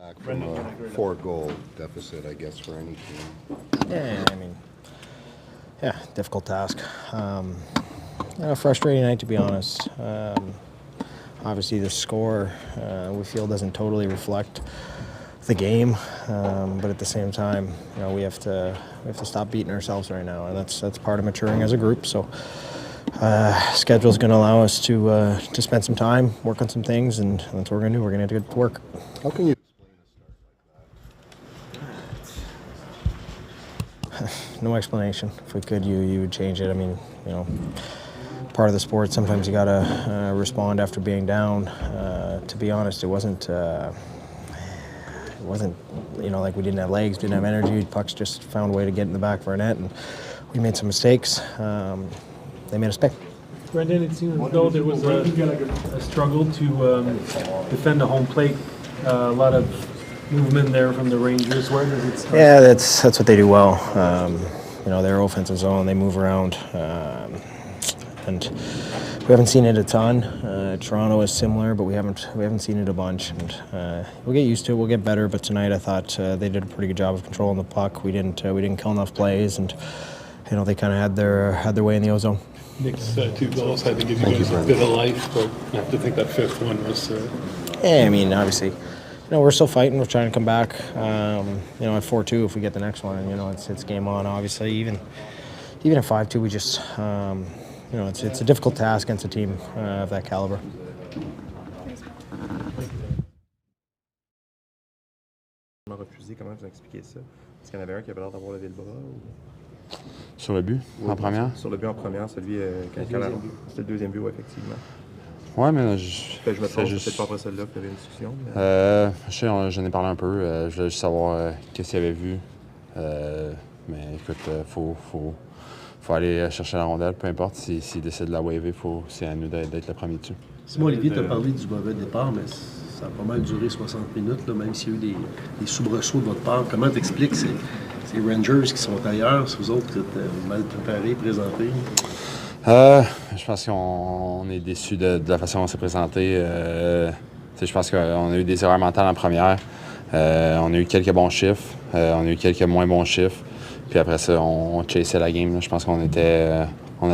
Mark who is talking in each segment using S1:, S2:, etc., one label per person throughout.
S1: back from a 4-goal deficit, I guess, for any team.
S2: Yeah, I mean, difficult task. Frustrating night, to be honest. Obviously, the score we feel doesn't totally reflect the game, but at the same time, we have to stop beating ourselves right now, and that's part of maturing as a group. So, schedule's going to allow us to spend some time, work on some things, and that's what we're going to do. We're going to get to work.
S1: How can you
S2: No explanation. If we could, you would change it. I mean, part of the sport. Sometimes you gotta respond after being down. To be honest, it wasn't like we didn't have legs, didn't have energy. Pucks just found a way to get in the back of our net, and we made some mistakes. They made us pay.
S3: Brendan, it seemed as though there was a struggle to defend the home plate. A lot of movement there from the Rangers. Where does it start?
S2: Yeah, that's what they do well. Their offensive zone, they move around, and we haven't seen it a ton. Toronto is similar, but we haven't seen it a bunch. And we'll get used to it. We'll get better. But tonight, I thought they did a pretty good job of controlling the puck. We didn't kill enough plays, and they kind of had their way in the ozone.
S4: Nick's 2 goals had to give you guys a bit of life, but I have to think that 5th one was.
S2: Yeah, I mean, obviously, we're still fighting. We're trying to come back. At 4-2, if we get the next one, it's game on. Obviously, even at 5-2, we just it's a difficult task against a team of that caliber.
S5: Refusé, comment vous expliquez ça? Est-ce qu'il y en avait un qui avait l'air d'avoir levé le bras? Ou...
S6: Sur le but, en première?
S5: Sur le but en première, celui c'était le deuxième but, oui, effectivement.
S6: Ouais, mais
S5: je me trompe, c'est peut-être pas après celle-là qu'il y avait une discussion. Mais...
S6: j'en ai parlé un peu. Je voulais juste savoir qu'est-ce qu'il avait vu. Mais écoute, faut aller chercher la rondelle, peu importe. S'il décide de la waver, c'est à nous d'être le premier dessus.
S7: Simon Olivier t'a parlé du mauvais départ, mais ça a pas mal duré 60 minutes, là, même s'il y a eu des soubresauts de votre part. Comment t'expliques ces Rangers qui sont ailleurs, ces autres qui étaient mal préparés, présentés?
S6: Je pense qu'on est déçus de la façon dont on s'est présenté. Je pense qu'on a eu des erreurs mentales en première. On a eu quelques bons chiffres. On a eu quelques moins bons chiffres. Puis après ça, on chassait la game. Là. Je pense qu'on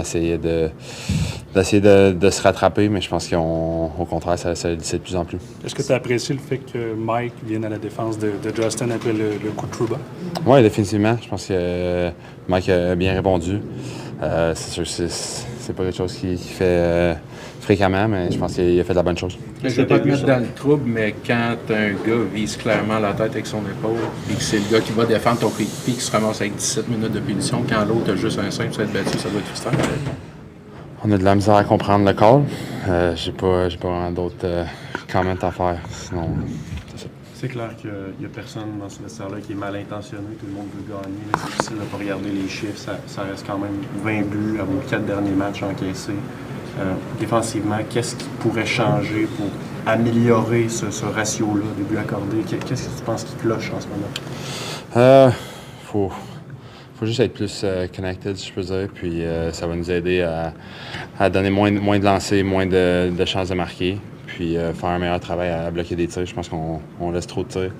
S6: essayait de se rattraper, mais je pense qu'au contraire, ça glissait de plus en plus.
S4: Est-ce que tu as apprécié le fait que Mike vienne à la défense de Justin après le coup de Trouba?
S6: Oui, définitivement. Je pense que Mike a bien répondu. C'est sûr que c'est pas quelque chose qu'il fait fréquemment, mais je pense qu'il a fait de la bonne chose.
S8: Je ne vais pas te mettre dans le trouble, mais quand un gars vise clairement la tête avec son épaule et que c'est le gars qui va défendre ton coéquipier qui se ramasse avec 17 minutes de punition, quand l'autre a juste un simple s'être battu, ça doit être frustrant.
S6: On a de la misère à comprendre le call. J'ai pas vraiment d'autres comments à faire. Sinon, c'est ça.
S9: C'est clair qu'il n'y a personne dans ce vestiaire-là qui est mal intentionné. Tout le monde veut gagner. C'est difficile de ne pas regarder les chiffres. Ça reste quand même 20 buts à vos 4 derniers matchs encaissés. Défensivement, qu'est-ce qui pourrait changer pour améliorer ce ratio-là des buts accordés? Qu'est-ce que tu penses qui cloche en ce moment?
S6: Faut juste être plus connected, si je peux dire. Puis ça va nous aider à donner moins de lancers, moins de chances de marquer. Puis faire un meilleur travail à bloquer des tirs. Je pense qu'on laisse trop de tirs.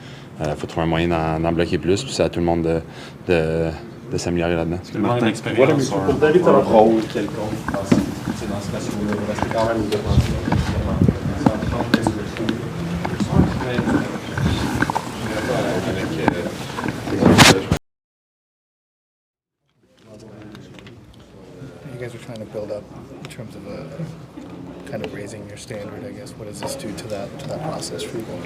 S6: Faut trouver un moyen d'en bloquer plus. Puis c'est à tout le monde de s'améliorer là-dedans.
S9: Est-ce que Martin, expérience sur un rôle quelconque dans ce ratio-là? Parce que quand même, vous
S10: You guys are trying to build up in terms of kind of raising your standard, I guess. What does this do to that process for you guys?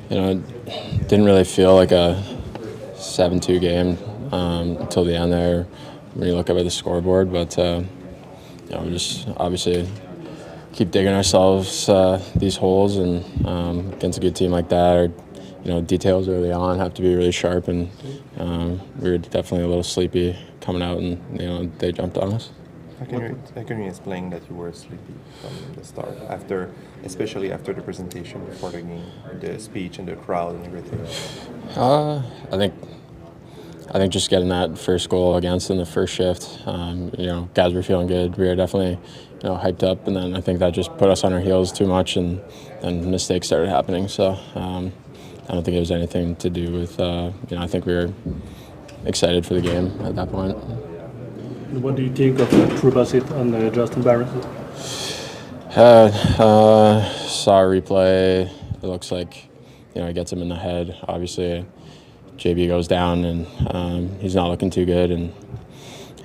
S11: It didn't really feel like a 7-2 game until the end there when you look up at the scoreboard. But, we just obviously keep digging ourselves these holes, and against a good team like that, details early on have to be really sharp, and we were definitely a little sleepy coming out, and they jumped on us.
S5: How can you explain that you were sleepy from the start, especially after the presentation before the game, the speech and the crowd and everything?
S11: I I think just getting that first goal against in the first shift, guys were feeling good. We were definitely, hyped up, and then I think that just put us on our heels too much, and mistakes started happening. So I don't think it was anything to do with, I think we were excited for the game at that point.
S3: What do you think of Trubasit on Justin Barrett?
S11: Saw a replay. It looks like, he gets him in the head. Obviously, JB goes down, and he's not looking too good. And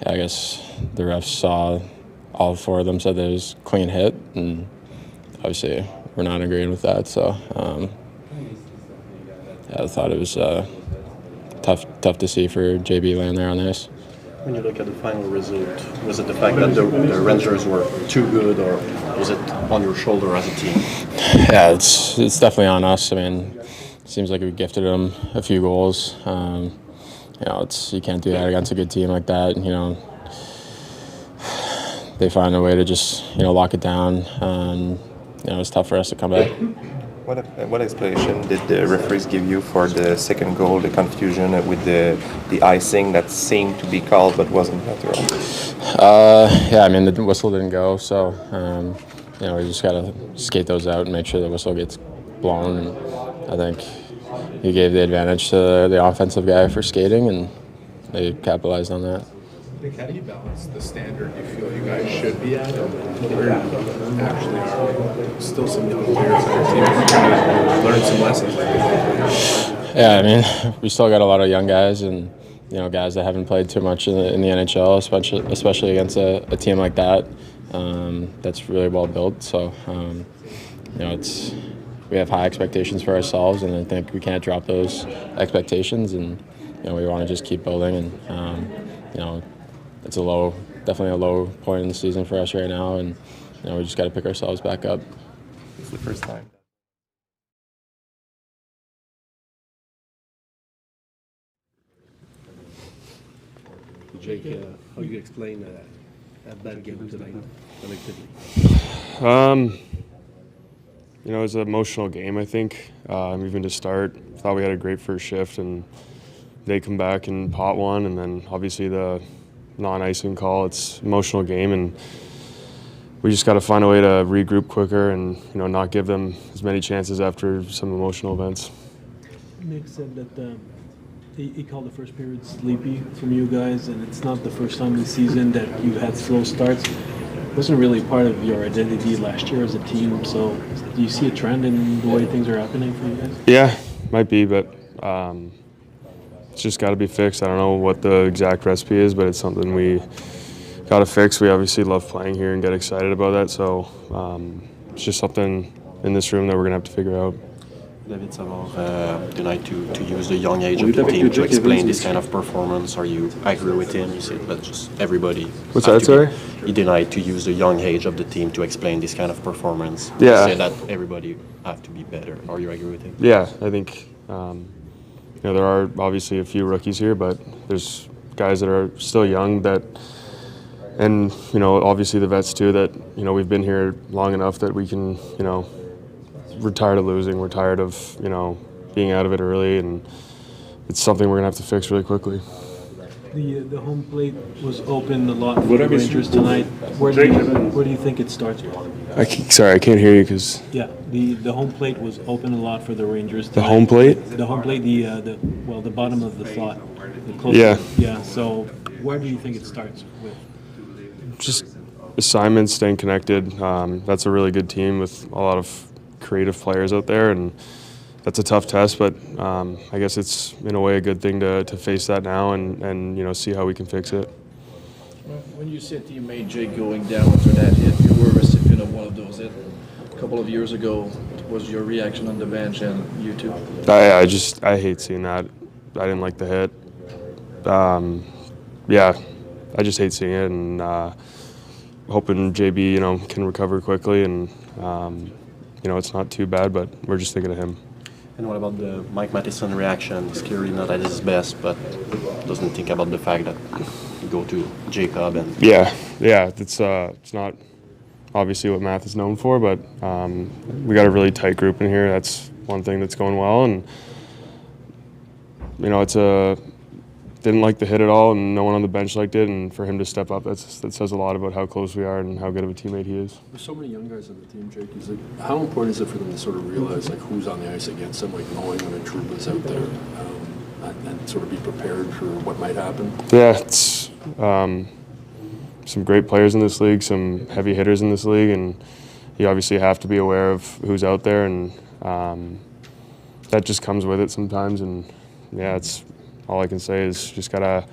S11: I guess the refs saw all four of them, said that it was a clean hit, and obviously we're not agreeing with that. So I thought it was tough to see for JB laying there on the ice.
S7: When you look at the final result, was it the fact that the Rangers were too good, or was it on your shoulder as a team?
S11: Yeah, it's definitely on us. I mean, it seems like we gifted them a few goals. You can't do that against a good team like that. They find a way to just lock it down, and it's tough for us to come back.
S5: What explanation did the referees give you for the second goal, the confusion with the icing that seemed to be called but wasn't natural?
S11: The whistle didn't go, so we just got to skate those out and make sure the whistle gets blown. And I think he gave the advantage to the offensive guy for skating, and they capitalized on that.
S12: How do you balance the standard you feel you guys should be at, where you actually are still some young players on your team trying to learn some lessons?
S11: Yeah, we still got a lot of young guys, and guys that haven't played too much in the NHL, especially against a team like that. That's really well built. So we have high expectations for ourselves, and I think we can't drop those expectations, and we want to just keep building. And it's definitely a low point in the season for us right now, and we just got to pick ourselves back up.
S5: It's the first time.
S7: Jake, how do you explain that bad game tonight collectively?
S13: It was an emotional game, I think. Even to start, thought we had a great first shift, and they come back and pot one, and then obviously the non-icing call. It's an emotional game, and we just got to find a way to regroup quicker and not give them as many chances after some emotional events.
S3: Nick said that he called the first period sleepy from you guys, and it's not the first time this season that you've had slow starts. It wasn't really part of your identity last year as a team, so do you see a trend in the way things are happening for you guys?
S13: Yeah, might be, but it's just got to be fixed. I don't know what the exact recipe is, but it's something we got to fix. We obviously love playing here and get excited about that, so it's just something in this room that we're going to have to figure out.
S7: David Savard denied to use the young age of the team to explain this kind of performance. Are you agree with him? You said that just everybody.
S13: What's that, sorry?
S7: He denied to use the young age of the team to explain this kind of performance.
S13: Yeah.
S7: He said that everybody have to be better. Are you agree with him?
S13: Yeah, I think there are obviously a few rookies here, but there's guys that are still young and obviously the vets too, that we've been here long enough that we can we're tired of losing. We're tired of being out of it early, and it's something we're gonna have to fix really quickly.
S3: The home plate was open a lot for the Rangers tonight. Where do you think it starts?
S13: Sorry, I can't hear you because.
S3: Yeah, the home plate was open a lot for the Rangers tonight.
S13: The home plate?
S3: The home plate, the bottom of the slot. Yeah. So where do you think it starts with?
S13: Just assignments, staying connected. That's a really good team with a lot of creative players out there, and that's a tough test, but I guess it's in a way a good thing to face that now and see how we can fix it.
S12: When you see a teammate Jake going down after that hit, you were a recipient of one of those hits a couple of years ago. What was your reaction on the bench, and you too?
S13: I hate seeing that. I didn't like the hit. I just hate seeing it, and hoping JB can recover quickly, and it's not too bad, but we're just thinking of him.
S7: And what about the Mike Matheson reaction? He's clearly not at his best, but doesn't think about the fact that you go to Jacob and...
S13: Yeah, it's not obviously what Math is known for, but we got a really tight group in here. That's one thing that's going well, and it's a didn't like the hit at all, and no one on the bench liked it. And for him to step up, that says a lot about how close we are and how good of a teammate he is.
S14: There's so many young guys on the team, Jake. How important is it for them to sort of realize who's on the ice against them, knowing when a troop is out there, and sort of be prepared for what might happen?
S13: Yeah, it's some great players in this league, some heavy hitters in this league, and you obviously have to be aware of who's out there, and that just comes with it sometimes. And yeah, it's all I can say is just gotta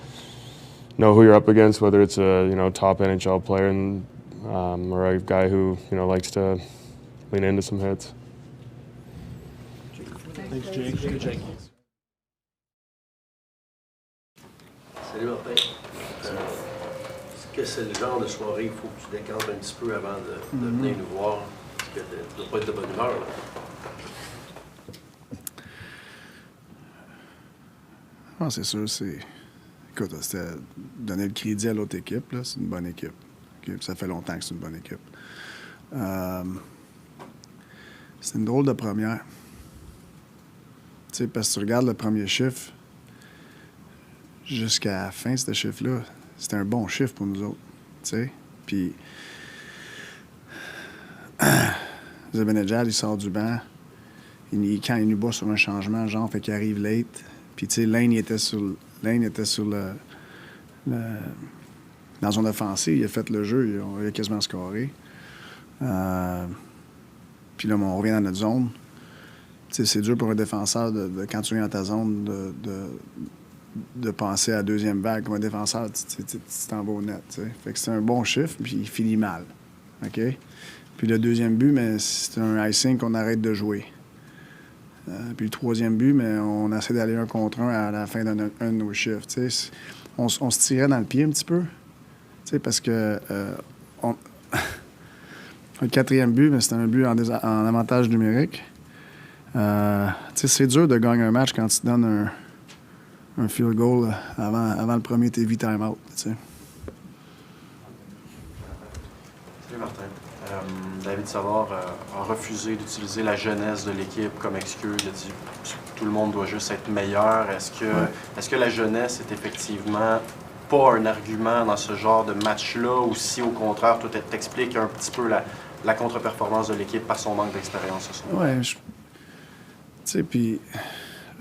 S13: know who you're up against, whether it's a top NHL player and or a guy who likes to lean into some hits.
S3: Thanks, Jake. Good, Jake.
S7: Salut Martin. Est-ce que c'est le genre de soirée il faut que tu décantes un petit peu avant de venir nous voir? Parce que tu ne dois pas être de bonne humeur, là.
S10: Ah, c'est sûr, écoute, c'était donner le crédit à l'autre équipe, là, c'est une bonne équipe. Okay? Ça fait longtemps que c'est une bonne équipe. C'est une drôle de première. Tu sais, parce que tu regardes le premier chiffre, jusqu'à la fin, ce chiffre-là, c'était un bon chiffre pour nous autres. Tu sais? Puis, Zibanejad, il sort du banc. Quand il nous bat sur un changement, genre, fait qu'il arrive late. Puis, tu sais, Lane était sur dans la zone offensive. Il a fait le jeu. Il a quasiment scoré. Puis là, on revient dans notre zone. Tu sais, c'est dur pour un défenseur, quand tu viens dans ta zone, de penser à la deuxième vague. Comme un défenseur, tu t'en vas au net. T'sais. Fait que c'est un bon chiffre, puis il finit mal. OK? Puis le deuxième but, mais c'est un icing qu'on arrête de jouer. Puis le troisième but, mais on essaie d'aller un contre un à la fin d'un de nos chiffres. On se tirait dans le pied un petit peu, parce que le quatrième but, mais c'était un but en avantage numérique. C'est dur de gagner un match quand tu te donnes un field goal avant le premier TV time-out.
S9: Salut Martin. David Savard a refusé d'utiliser la jeunesse de l'équipe comme excuse. Il a dit que tout le monde doit juste être meilleur. Est-ce que la jeunesse est effectivement pas un argument dans ce genre de match-là, ou si au contraire, toi, t'expliques un petit peu la contre-performance de l'équipe par son manque d'expérience?
S10: Oui, tu sais, puis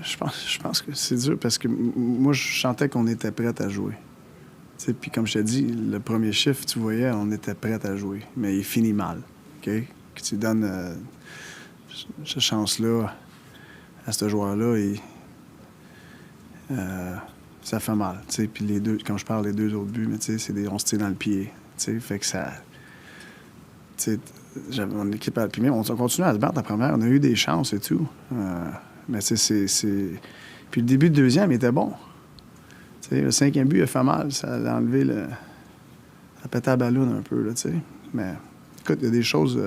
S10: je pense que c'est dur parce que moi, je sentais qu'on était prêts à jouer. Puis comme je t'ai dit, le premier chiffre, tu voyais, on était prêts à jouer. Mais il finit mal. OK? Que tu donnes cette chance-là à ce joueur-là, ça fait mal. Puis les deux, quand je parle des deux autres buts, mais on se tire dans le pied. Fait que ça. J'avais mon équipe à. Puis même, on continue à se battre la première. On a eu des chances et tout. Mais c'est. Puis le début de deuxième, il était bon. Le cinquième but, il a fait mal. Ça a enlevé le. Ça pétait la ballonne un peu, là, tu sais. Mais écoute, il y a des choses.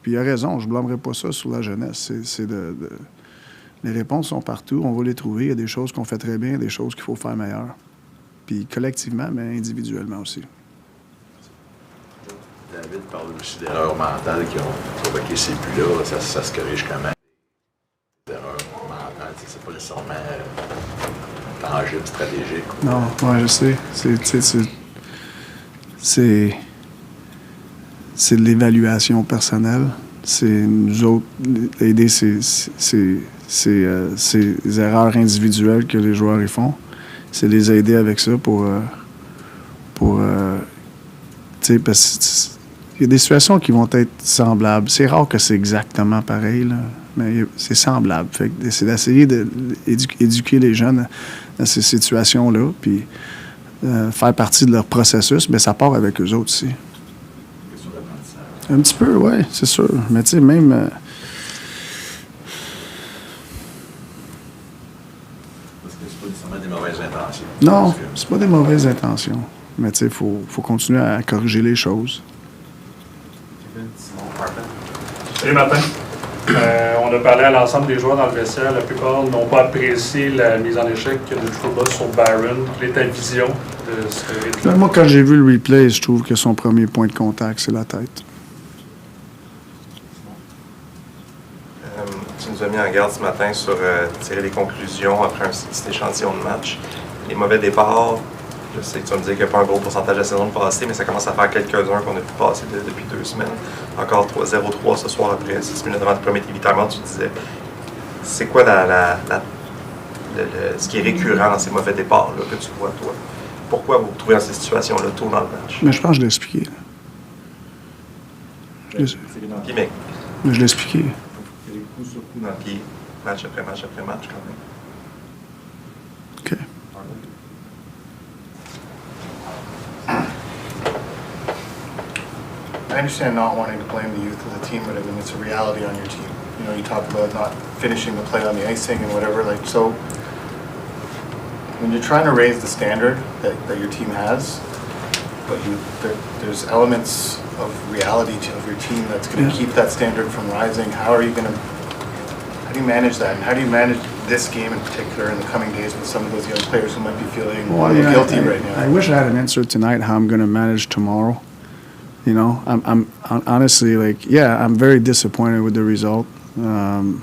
S10: Puis il a raison, je ne blâmerai pas ça sur la jeunesse. Les réponses sont partout, on va les trouver. Il y a des choses qu'on fait très bien, des choses qu'il faut faire meilleures. Puis collectivement, mais individuellement aussi.
S15: David parle aussi d'erreurs mentales qui ont provoqué ces buts-là. Ça se corrige comment? Erreurs mentales, c'est pas nécessairement tangible, stratégique.
S10: Non, ouais, je sais. C'est de l'évaluation personnelle. C'est nous autres aider ces erreurs individuelles que les joueurs y font. C'est les aider avec ça pour tu sais, parce qu'il y a des situations qui vont être semblables. C'est rare que c'est exactement pareil, là, mais c'est semblable. Fait que c'est d'essayer d'éduquer les jeunes dans ces situations-là, puis faire partie de leur processus, mais ça part avec eux autres aussi. Un petit peu, oui, c'est sûr. Mais tu sais, même...
S15: Parce que c'est pas nécessairement des mauvaises intentions.
S10: Non, c'est pas des mauvaises intentions. Mais tu sais, il faut continuer à corriger les choses.
S13: Salut Martin. On a parlé à l'ensemble des joueurs dans le vestiaire. La plupart n'ont pas apprécié la mise en échec de Trouba sur Byron. Quelle est ta vision de ce rythme?
S10: Moi, quand j'ai vu le replay, je trouve que son premier point de contact, c'est la tête.
S5: Tu nous vous a mis en garde ce matin sur tirer des conclusions après un petit échantillon de match. Les mauvais départs, je sais que tu vas me dire qu'il n'y a pas un gros pourcentage de la saison passée, mais ça commence à faire quelques-uns qu'on a pu passer depuis 2 semaines. Encore 0-3 ce soir après 6 minutes avant de premier évidemment, tu disais. C'est quoi ce qui est récurrent dans ces mauvais départs-là que tu vois, toi? Pourquoi vous vous retrouvez dans ces situations-là tôt dans le match?
S10: Mais je pense que je l'ai expliqué.
S5: Mais
S10: je l'ai expliqué.
S5: Il y a des coups sur coups dans le pied, match après match après match, quand même.
S10: OK.
S16: I understand not wanting to blame the youth of the team, but I mean, it's a reality on your team. You know, you talk about not finishing the play on the icing and whatever, like, so when you're trying to raise the standard that your team has, but there's elements of reality of your team that's going to keep that standard from rising. How do you manage that? And how do you manage this game in particular in the coming days with some of those young players who might be feeling guilty right now?
S10: I wish I had an answer tonight how I'm going to manage tomorrow. You know, I'm honestly like, yeah, I'm very disappointed with the result. You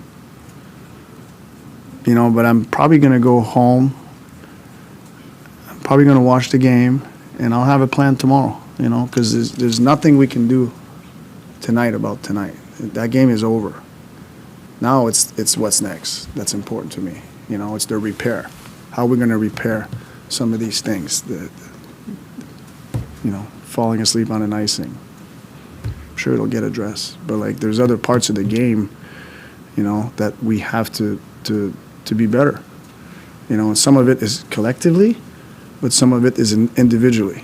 S10: know, but I'm probably going to go home. I'm probably going to watch the game, and I'll have a plan tomorrow. You know, because there's nothing we can do tonight about tonight. That game is over. Now it's what's next that's important to me. You know, it's the repair. How are we going to repair some of these things? You know, falling asleep on an icing. I'm sure it'll get addressed. But like, there's other parts of the game, you know, that we have to be better. You know, and some of it is collectively, but some of it is individually.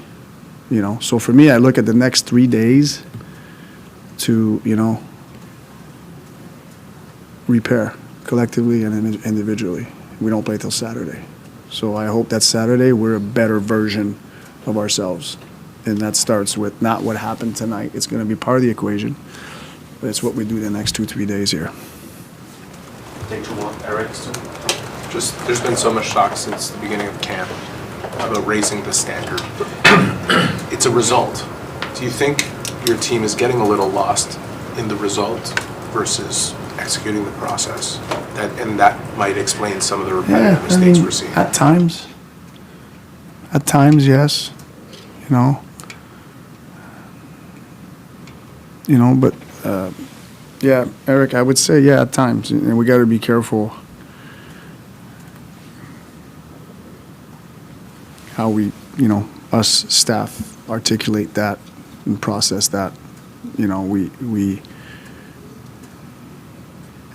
S10: You know, so for me, I look at the next 3 days to, you know, repair collectively and individually. We don't play till Saturday. So I hope that Saturday we're a better version of ourselves. And that starts with not what happened tonight. It's going to be part of the equation, but it's what we do the next 2-3 days here.
S12: Take 2-1, Eric. Just, there's been so much talk since the beginning of camp about raising the standard. It's a result. Do you think your team is getting a little lost in the result versus executing the process? That might explain some of the repetitive mistakes we're seeing.
S10: At times, yes. You know, but yeah, Eric, I would say yeah at times, and we got to be careful how we, you know, us staff articulate that and process that. You know, we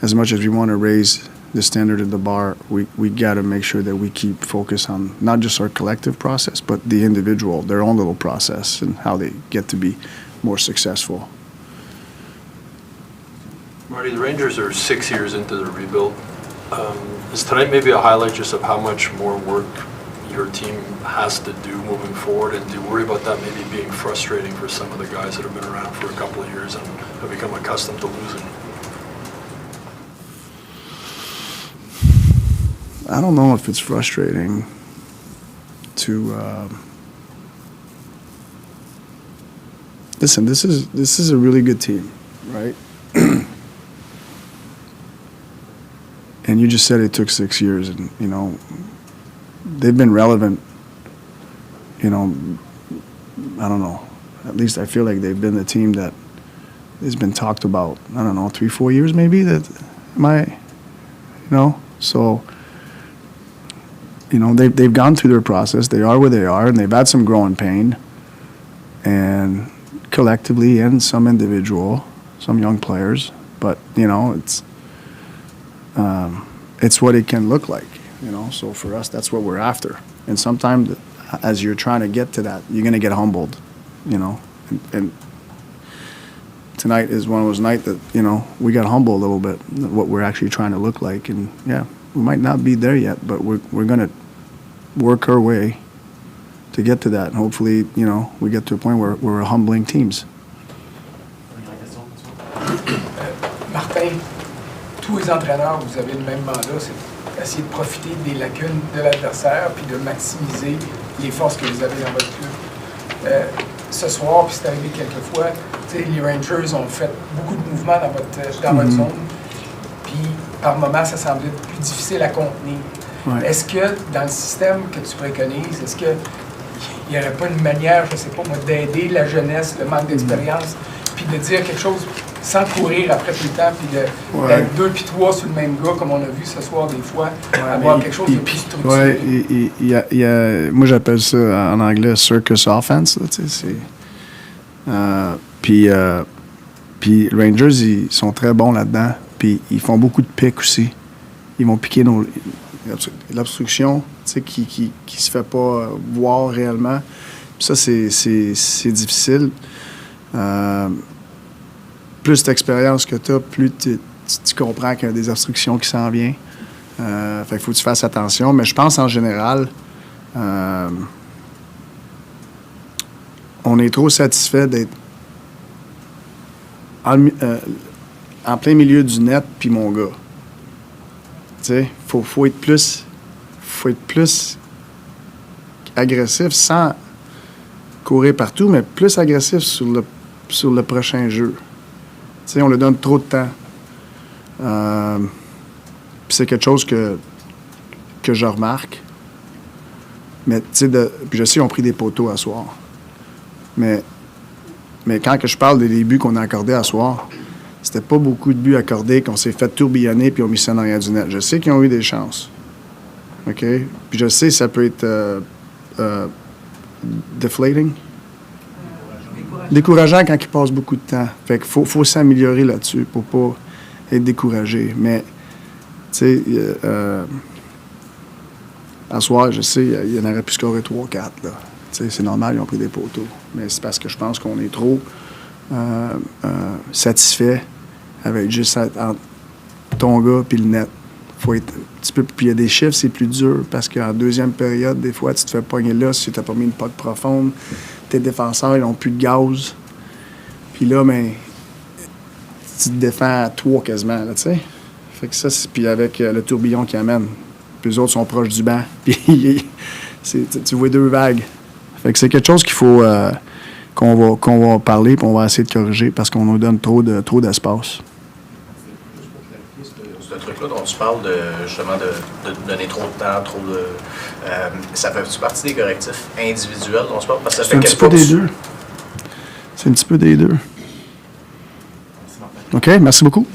S10: as much as we want to raise the standard of the bar, we got to make sure that we keep focus on not just our collective process, but the individual, their own little process, and how they get to be more successful.
S14: Marty, the Rangers are 6 years into the rebuild. Is tonight maybe a highlight just of how much more work your team has to do moving forward, and do you worry about that maybe being frustrating for some of the guys that have been around for a couple of years and have become accustomed to losing?
S10: I don't know if it's frustrating to listen. This is a really good team, right? And you just said it took 6 years, and you know they've been relevant. You know, I don't know. At least I feel like they've been the team that has been talked about. I don't know, 3-4 years maybe. So. You know, they've gone through their process. They are where they are, and they've had some growing pain. And collectively, and some individual, some young players. But you know, it's what it can look like. You know, so for us, that's what we're after. And sometimes, as you're trying to get to that, you're going to get humbled. You know, and tonight is one of those nights that we got humbled a little bit. What we're actually trying to look like, and yeah. We might not be there yet, but we're going to work our way to get to that. And hopefully, we get to a point where we're humbling teams.
S17: Martin, tous les entraîneurs, vous avez le même mandat, c'est d'essayer de profiter des lacunes de l'adversaire puis de maximiser les forces que vous avez dans votre club. Ce soir, puis c'est arrivé quelques fois, les Rangers ont fait beaucoup de mouvements dans votre zone. Puis par moments, ça semblait plus difficile à contenir.
S10: Ouais.
S17: Est-ce que dans le système que tu préconises, est-ce qu'il n'y aurait pas une manière, je ne sais pas moi, d'aider la jeunesse, le manque d'expérience, puis de dire quelque chose sans courir après tout le temps, puis d'être 2 puis 3 sur le même gars, comme on a vu ce soir des fois, avoir quelque chose de plus structuré?
S10: Ouais, moi j'appelle ça en anglais circus offense. Puis Rangers, ils sont très bons là-dedans. Puis ils font beaucoup de pics aussi. Ils vont piquer l'obstruction qui se fait pas voir réellement. Puis ça, c'est difficile. Plus d'expérience que tu as, plus tu comprends qu'il y a des obstructions qui s'en viennent. Fait qu'il faut que tu fasses attention. Mais je pense en général, on est trop satisfait d'être en plein milieu du net, puis mon gars. Tu sais, faut être plus agressif sans courir partout, mais plus agressif sur le prochain jeu. Tu sais, on lui donne trop de temps. Puis c'est quelque chose que je remarque. Mais tu sais, puis je sais, ils ont pris des poteaux à soir. Mais quand que je parle des buts qu'on a accordés à soir, c'était pas beaucoup de buts accordés qu'on s'est fait tourbillonner puis on mis ça dans l'arrière du net. Je sais qu'ils ont eu des chances. OK? Puis je sais que ça peut être deflating. Décourageant quand ils passent beaucoup de temps. Fait qu'il faut s'améliorer là-dessus pour pas être découragé. Mais, tu sais, à soir, je sais, il y en aurait pu scorer 3-4, là. Tu sais, c'est normal, ils ont pris des poteaux. Mais c'est parce que je pense qu'on est trop satisfait avec juste entre ton gars puis le net. Faut être un petit peu... Puis il y a des chiffres, c'est plus dur parce qu'en deuxième période, des fois, tu te fais pogner là si tu n'as pas mis une poque profonde. Tes défenseurs, ils n'ont plus de gaz. Puis là, ben, tu te défends à 3 quasiment, là, tu sais. Fait que ça, puis avec le tourbillon qui amène. Puis les autres sont proches du banc. Puis tu vois 2 vagues. Fait que c'est quelque chose qu'il faut qu'on va parler puis on va essayer de corriger parce qu'on nous donne trop d'espace.
S18: Ce truc-là dont tu parles, justement, de donner trop de temps, ça fait partie des correctifs individuels dont tu parles? Parce que ça fait
S10: C'est un petit peu des deux. C'est un petit peu des deux. OK, merci beaucoup.